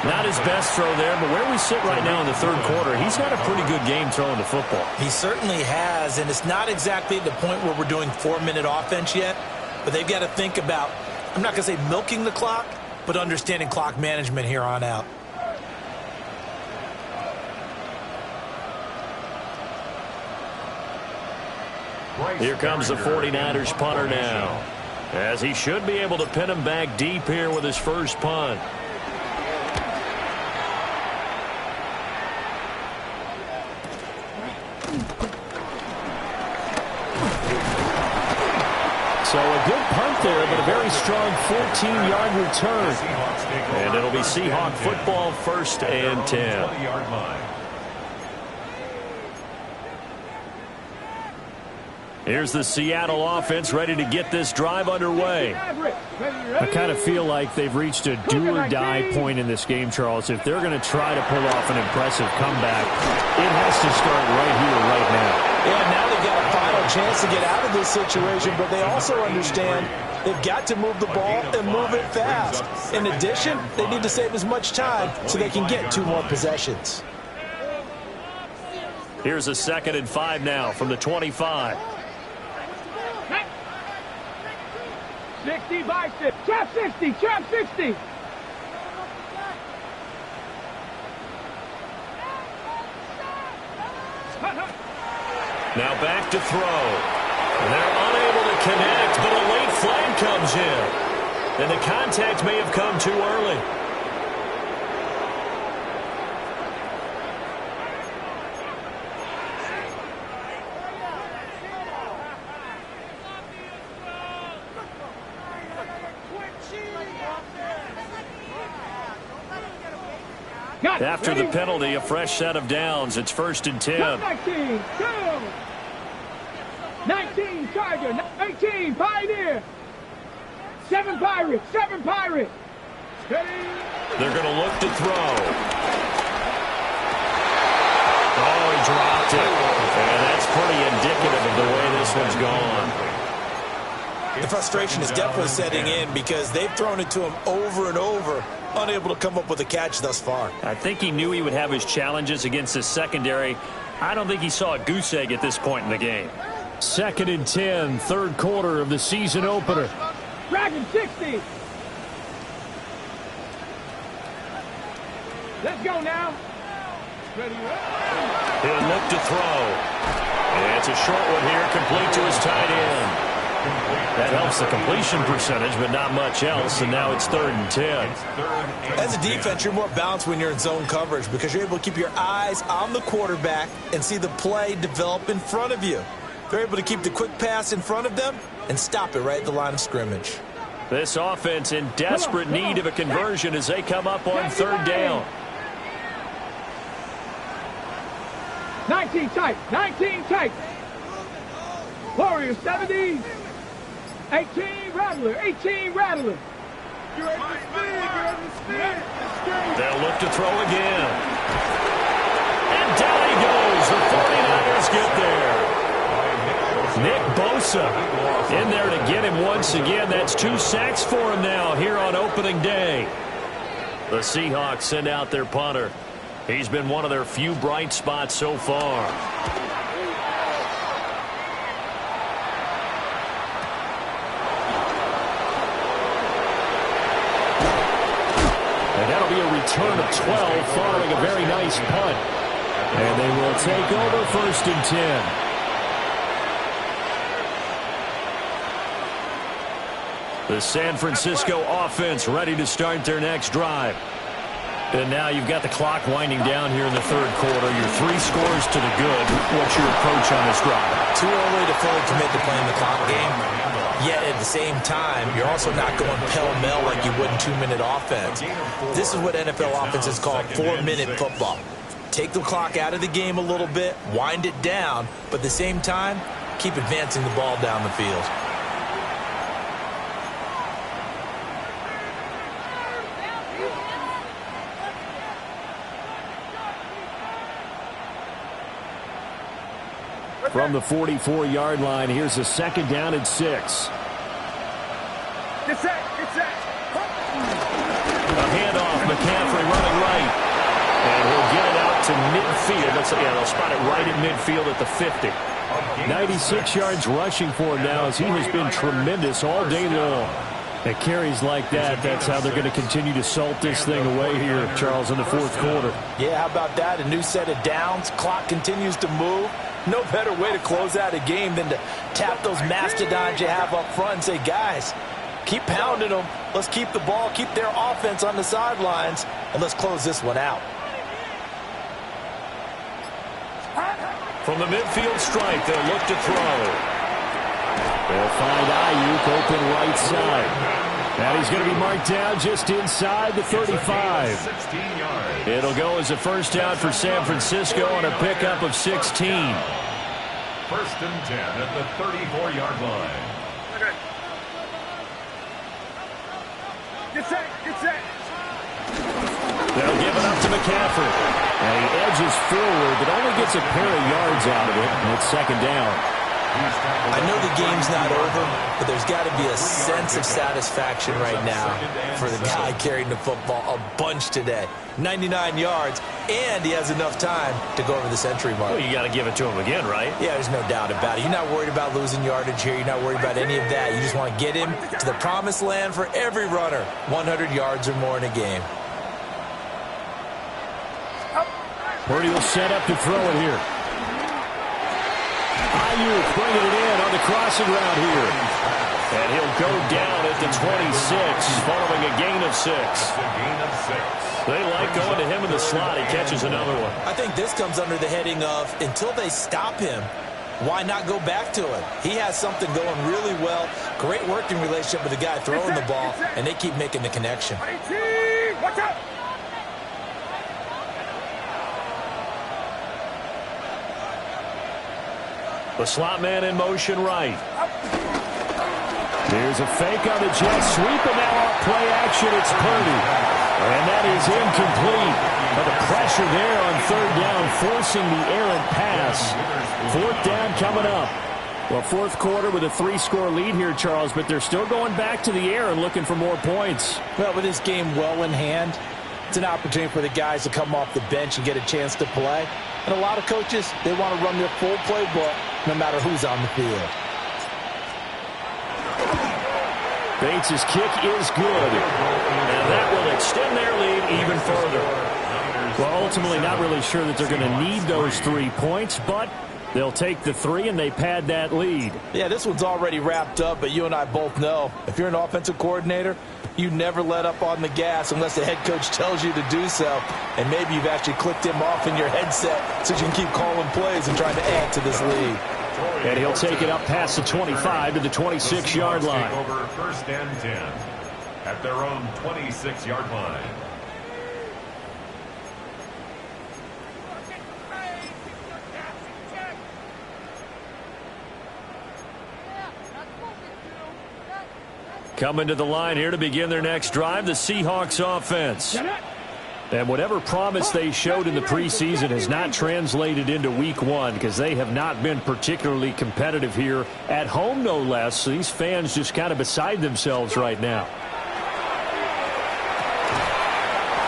Not his best throw there, but where we sit right now in the 3rd quarter, he's had a pretty good game throwing the football. He certainly has, and it's not exactly at the point where we're doing 4-minute offense yet, but they've got to think about, I'm not going to say milking the clock, but understanding clock management here on out. Here comes the 49ers punter now, as he should be able to pin him back deep here with his first punt. So a good punt there, but a very strong 14-yard return. And it'll be Seahawk football, 1st and 10. Here's the Seattle offense ready to get this drive underway. I kind of feel like they've reached a do-or-die point in this game, Charles. If they're going to try to pull off an impressive comeback, it has to start right here, right now. Yeah, now they've got a final chance to get out of this situation, but they also understand they've got to move the ball and move it fast. In addition, they need to save as much time so they can get 2 more possessions. Here's a 2nd and 5 now from the 25. 60 bicep. Trap 60. Trap 60. Now back to throw. And they're unable to connect, but a late flag comes in. And the contact may have come too early. After the penalty, a fresh set of downs. It's 1st and 10. 19, 19, Charger, 19, Pioneer. 7 Pirates, 7 Pirates. They're going to look to throw. Oh, he dropped it. And that's pretty indicative of the way this one's gone. The frustration is definitely setting in because they've thrown it to him over and over, unable to come up with a catch thus far. I think he knew he would have his challenges against his secondary. I don't think he saw a goose egg at this point in the game. 2nd and 10, 3rd quarter of the season opener. Dragon 60. Let's go now. Ready? He'll look to throw. And it's a short one here, complete to his tight end. That helps the completion percentage, but not much else, and now it's 3rd and 10. As a defense, you're more balanced when you're in zone coverage because you're able to keep your eyes on the quarterback and see the play develop in front of you. They're able to keep the quick pass in front of them and stop it right at the line of scrimmage. This offense in desperate need of a conversion as they come up on 3rd down. 19 tight, 19 tight. Warriors 70. 18 Rattler, 18 Rattler. You're ready to spin, you're ready to spin. They'll look to throw again. And down he goes. The 49ers get there. Nick Bosa in there to get him once again. That's 2 sacks for him now here on opening day. The Seahawks send out their punter. He's been one of their few bright spots so far. And that'll be a return of 12 following a very nice punt. And they will take over 1st and 10. The San Francisco offense ready to start their next drive. And now you've got the clock winding down here in the 3rd quarter. You're 3 scores to the good. What's your approach on this drive? Too early to fully commit to playing the clock game. Yet at the same time, you're also not going pell-mell like you would in 2-minute offense. This is what NFL offenses call 4-minute football. Take the clock out of the game a little bit, wind it down, but at the same time, keep advancing the ball down the field. From the 44-yard line, here's a 2nd down and 6. Get set, get set. A handoff, McCaffrey running right. And he'll get it out to midfield. They'll spot it right at midfield at the 50. 96 yards rushing for him now as he has been tremendous all day long. At carries like that, that's how they're going to continue to salt this thing away here, Charles, in the 4th quarter. Yeah, how about that? A new set of downs. Clock continues to move. No better way to close out a game than to tap those mastodons you have up front and say, guys, keep pounding them. Let's keep the ball, keep their offense on the sidelines, and let's close this one out. From the midfield stripe, they'll look to throw. They'll find Ayuk open right side. And he's going to be marked down just inside the 35. It'll go as a 1st down for San Francisco on a pickup of 16. 1st and 10 at the 34-yard line. Get set, get set. They'll give it up to McCaffrey. And he edges forward, but only gets a pair of yards out of it, and it's 2nd down. I know the game's not over, but there's got to be a sense of satisfaction right now for the guy carrying the football a bunch today. 99 yards, and he has enough time to go over the century mark. Well, you got to give it to him again, right? Yeah, there's no doubt about it. You're not worried about losing yardage here. You're not worried about any of that. You just want to get him to the promised land for every runner. 100 yards or more in a game. Purdy will set up to throw it here. Ayuk bringing it in on the crossing route here. And he'll go down at the 26 following a gain of 6. They like going to him in the slot. He catches another one. I think this comes under the heading of until they stop him, why not go back to him? He has something going really well. Great working relationship with the guy throwing the ball, and they keep making the connection. Watch out! The slot man in motion right. Here's a fake on the jet sweep, and now off play action, it's Purdy. And that is incomplete. But the pressure there on third down, forcing the errant pass. Fourth down coming up. Well, fourth quarter with a 3-score lead here, Charles, but they're still going back to the air and looking for more points. Well, with this game well in hand, it's an opportunity for the guys to come off the bench and get a chance to play. And a lot of coaches, they want to run their full playbook no matter who's on the field. Bates' kick is good. And that will extend their lead even further. Well, ultimately not really sure that they're going to need those 3 points, but they'll take the 3 and they pad that lead. Yeah, this one's already wrapped up, but you and I both know if you're an offensive coordinator, you never let up on the gas unless the head coach tells you to do so. And maybe you've actually clicked him off in your headset so you can keep calling plays and trying to add to this lead. And he'll take it up past the 25 to the 26-yard line. Over first and 10 at their own 26-yard line. Coming to the line here to begin their next drive, the Seahawks offense. And whatever promise they showed in the preseason has not translated into week 1 because they have not been particularly competitive here at home, no less. So these fans just kind of beside themselves right now.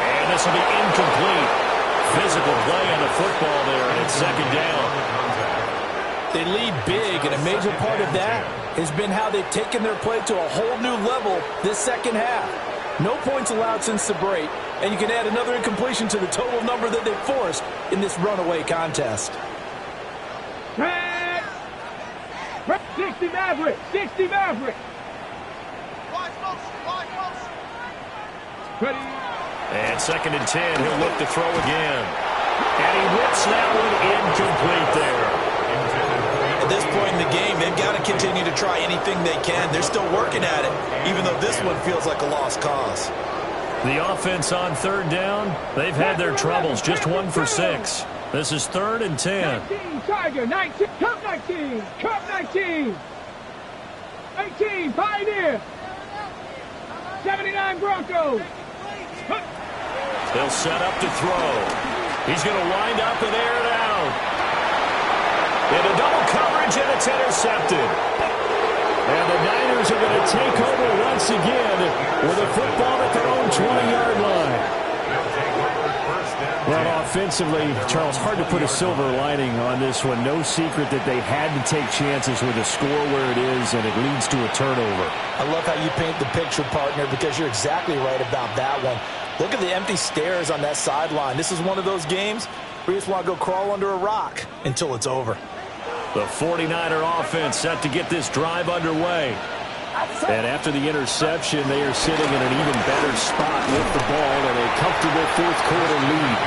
And this will be incomplete. Physical play on the football there, and it's second down. They lead big, and a major part of that has been how they've taken their play to a whole new level this second half. No points allowed since the break, and you can add another incompletion to the total number that they've forced in this runaway contest. 60 Maverick! 60 Maverick! Ready? And second and 10, he'll look to throw again. And he whips that one incomplete there. At this point in the game, they've got to continue to try anything they can. They're still working at it, even though this one feels like a lost cause. The offense on third down, they've had their troubles. Just 1 for 6. This is third and 10. 19, Tiger, 19, Cup 19, Cup 19, 18, Pioneer, 79 Broncos. They'll set up to throw. He's going to wind up and air it out. Into double coverage, and it's intercepted. And the Niners are going to take over once again with a football at their own 20-yard line. Well, offensively, Charles, hard to put a silver lining on this one. No secret that they had to take chances with a score where it is, and it leads to a turnover. I love how you paint the picture, partner, because you're exactly right about that one. Look at the empty stairs on that sideline. This is one of those games where you just want to go crawl under a rock until it's over. The 49er offense set to get this drive underway. And after the interception, they are sitting in an even better spot with the ball and a comfortable fourth-quarter lead.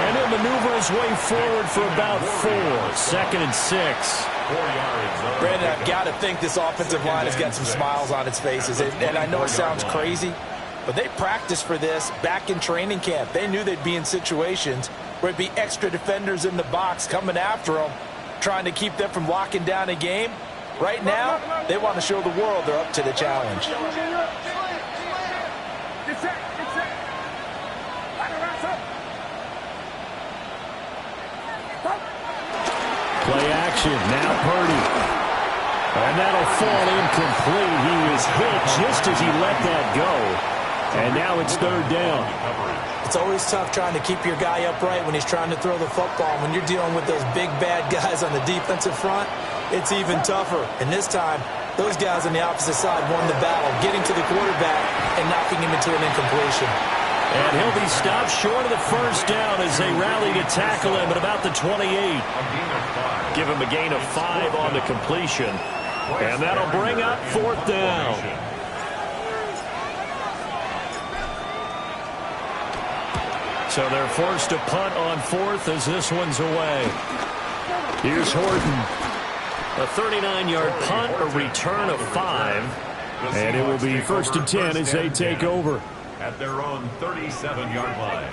And he'll maneuver his way forward for about 4. Second and 6. Brandon, I've got to think this offensive line has got some smiles on its faces. And I know it sounds crazy, but they practiced for this back in training camp. They knew they'd be in situations where it'd be extra defenders in the box coming after them, trying to keep them from locking down a game. Right now, they want to show the world they're up to the challenge. Play action, now Purdy. And that'll fall incomplete. He was hit just as he let that go. And now it's third down. It's always tough trying to keep your guy upright when he's trying to throw the football. When you're dealing with those big, bad guys on the defensive front, it's even tougher. And this time, those guys on the opposite side won the battle, getting to the quarterback and knocking him into an incompletion. And he'll be stopped short of the first down as they rally to tackle him at about the 28. Give him a gain of 5 on the completion. And that'll bring up 4th down. So they're forced to punt on 4th as this one's away. Here's Horton. A 39-yard punt, a return of 5. And it will be 1st and 10 as they take over. At their own 37-yard line.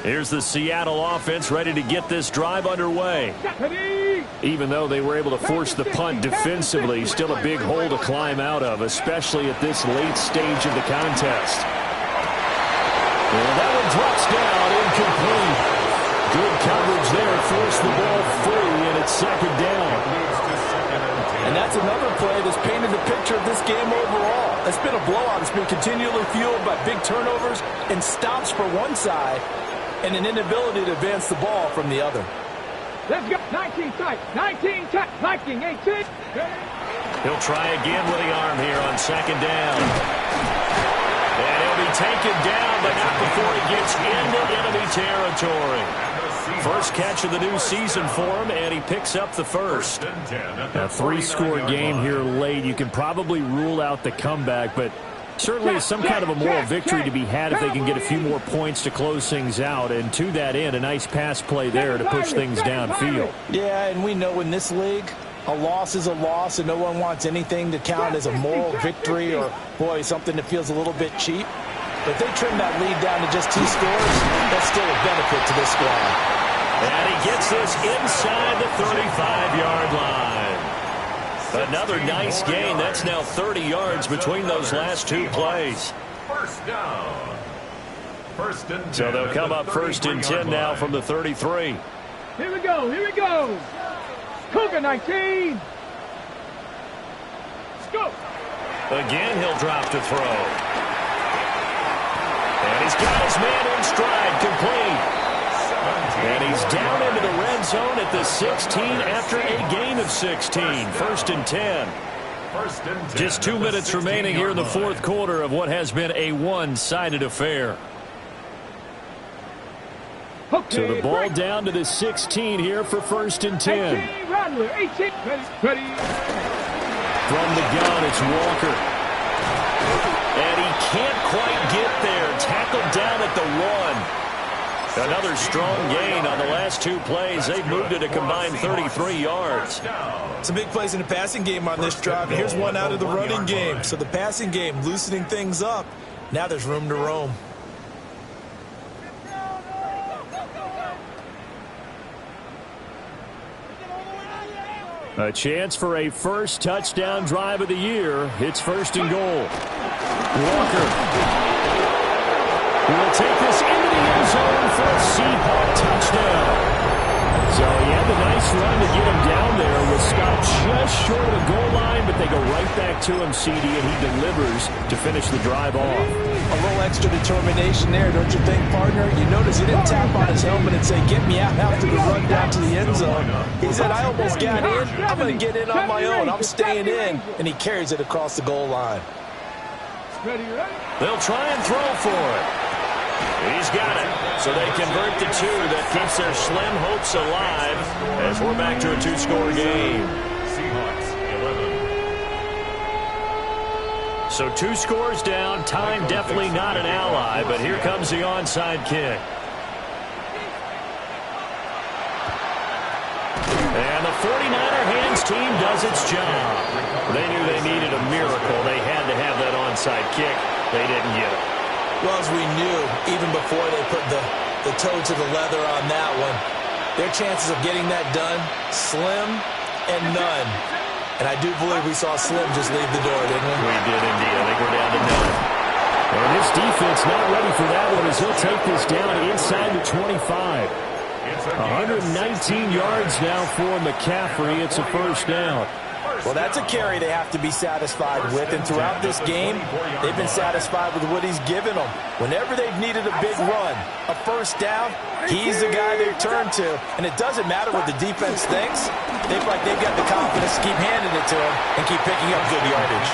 Here's the Seattle offense ready to get this drive underway. Even though they were able to force the punt defensively, still a big hole to climb out of, especially at this late stage of the contest. Well, that one drops down, incomplete. Good coverage there, forced the ball free, and it's 2nd down. And that's another play that's painted the picture of this game overall. It's been a blowout. It's been continually fueled by big turnovers and stops for one side and an inability to advance the ball from the other. Let's go. 19 tight. 19 tight. 19, 18. He'll try again with the arm here on 2nd down. And he'll be taken down, but not before he gets into enemy territory. First catch of the new season for him, and he picks up the first. A 3-score game here late. You can probably rule out the comeback, but certainly some kind of a moral victory to be had if they can get a few more points to close things out. And to that end, a nice pass play there to push things downfield. Yeah, and we know in this league, a loss is a loss, and no one wants anything to count as a moral victory or, boy, something that feels a little bit cheap. But if they trim that lead down to just 2 scores, that's still a benefit to this squad. And he gets this inside the 35-yard line. Another nice gain. That's now 30 yards between those last 2 plays. First down. 1st and 10. So they'll come up 1st and 10 now from the 33. Here we go. Here we go. Cougar 19. Let's go. Again, he'll drop to throw. And he's got his man in stride, complete. And he's down into the red zone at the 16 after a gain of 16. 1st and 10. Just 2 minutes remaining here in the 4th quarter of what has been a one-sided affair. So the ball down to the 16 here for 1st and 10. 18, Rattler, 18. Ready. From the gun, it's Walker. And he can't quite get there. Tackled down at the 1. Another strong gain on the last 2 plays. They've moved it a combined 33 yards. Some big plays in the passing game on this drive. Here's one out of the running game. So the passing game loosening things up. Now there's room to roam. A chance for a first touchdown drive of the year. It's 1st and goal. Walker will take this into the end zone for a Seahawks touchdown. So he had the nice run to get him down there. Was stopped just short of the goal line, but they go right back to him, CD, and he delivers to finish the drive off. A little extra determination there, don't you think, partner? You notice he didn't tap on his helmet and say, get me out after the run down to the end zone. He said, I almost got in. I'm going to get in on my own. I'm staying in. And he carries it across the goal line. They'll try and throw for it. He's got it. So they convert the 2. That keeps their slim hopes alive as we're back to a 2-score game. Seahawks 11. So 2 scores down. Time definitely not an ally, but here comes the onside kick. And the 49er hands team does its job. They knew they needed a miracle. They had to have that onside kick. They didn't get it. Well, as we knew, even before they put the toe to the leather on that one, their chances of getting that done, slim and none. And I do believe we saw Slim just leave the door, didn't we? We did indeed. I think we're down to none. And this defense not ready for that one as he'll take this down inside the 25. 119 yards now for McCaffrey. It's a 1st down. Well, that's a carry they have to be satisfied with, and throughout this game, they've been satisfied with what he's given them. Whenever they've needed a big run, a 1st down, he's the guy they turn to, and it doesn't matter what the defense thinks. They feel like they've got the confidence to keep handing it to him and keep picking up good yardage.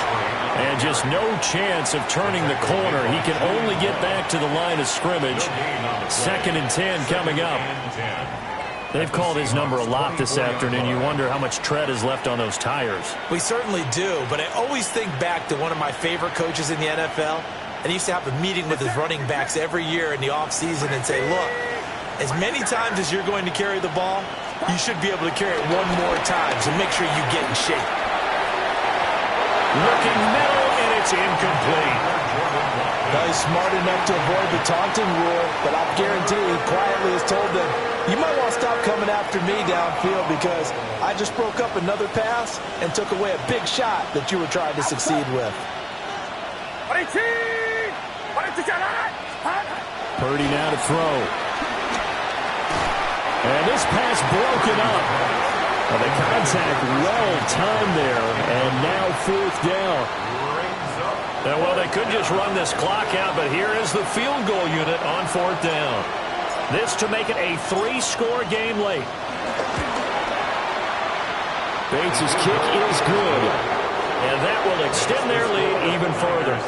And just no chance of turning the corner. He can only get back to the line of scrimmage. 2nd and 10 coming up. They've called his number a lot this afternoon. You wonder how much tread is left on those tires. We certainly do, but I always think back to one of my favorite coaches in the NFL. And he used to have a meeting with his running backs every year in the offseason and say, look, as many times as you're going to carry the ball, you should be able to carry it one more time, so make sure you get in shape. Looking middle, and it's incomplete. Now he's smart enough to avoid the taunting rule, but I guarantee he quietly has told them, you might want to stop coming after me downfield because I just broke up another pass and took away a big shot that you were trying to succeed with. Purdy now to throw. And this pass broken up. Well, the contact well-timed there, and now 4th down. Well, they could just run this clock out, but here is the field goal unit on 4th down. This to make it a 3-score game late. Bates' kick is good. And that will extend their lead even further.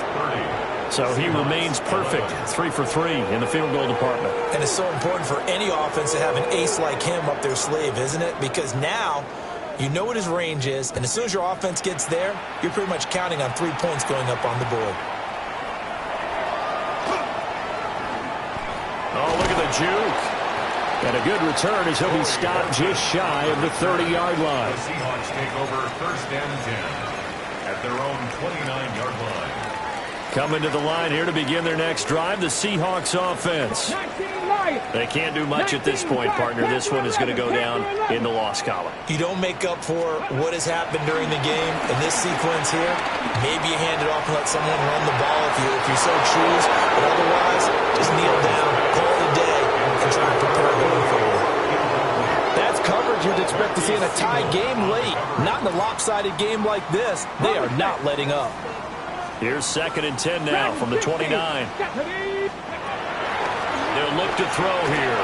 So he remains perfect, 3 for 3 in the field goal department. And it's so important for any offense to have an ace like him up their sleeve, isn't it? Because now you know what his range is, and as soon as your offense gets there, you're pretty much counting on 3 points going up on the board. Oh, look at the juke. And a good return as he'll be stopped just shy of the 30-yard line. The Seahawks take over 1st and 10 at their own 29-yard line. Coming to the line here to begin their next drive, the Seahawks offense. They can't do much at this point, partner. This one is going to go down in the loss column. You don't make up for what has happened during the game in this sequence here. Maybe you hand it off and let someone run the ball if you so choose. But otherwise, just kneel down, call it a day, and try to prepare going forward. That's coverage you'd expect to see in a tie game late. Not in a lopsided game like this. They are not letting up. Here's 2nd and 10 now from the 29. They'll look to throw here.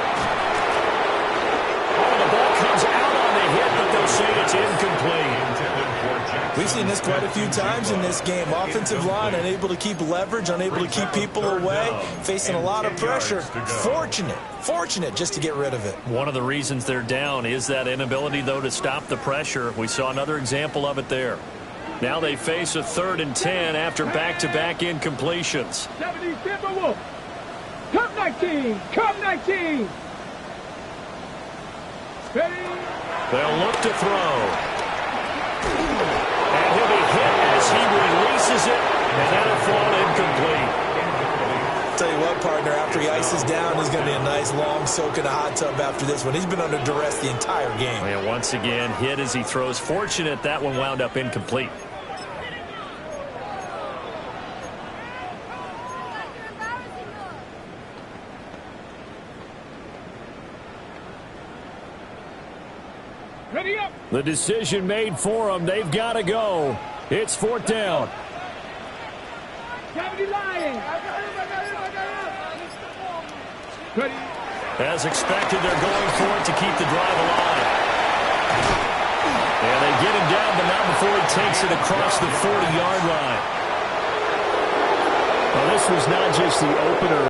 Oh, the ball comes out on the hit, but they'll say it's incomplete. We've seen this quite a few times in this game. Offensive line unable to keep leverage, unable to keep people away, facing a lot of pressure. Fortunate just to get rid of it. One of the reasons they're down is that inability, though, to stop the pressure. We saw another example of it there. Now they face a 3rd and 10 after back-to-back incompletions. 70 Timberwolves. Come 19. Come 19. Ready? They'll look to throw. And he'll be hit as he releases it, and that'll fall incomplete. Tell you what, partner, after he ices down, he's going to be a nice long soak in a hot tub after this one. He's been under duress the entire game. And once again, hit as he throws. Fortunate that one wound up incomplete. Ready up. The decision made for them. They've got to go. It's 4th down. 70 Lions. Ready. As expected, they're going for it to keep the drive alive. And they get him down, but not before he takes it across the 40-yard line. Well, this was not just the opener.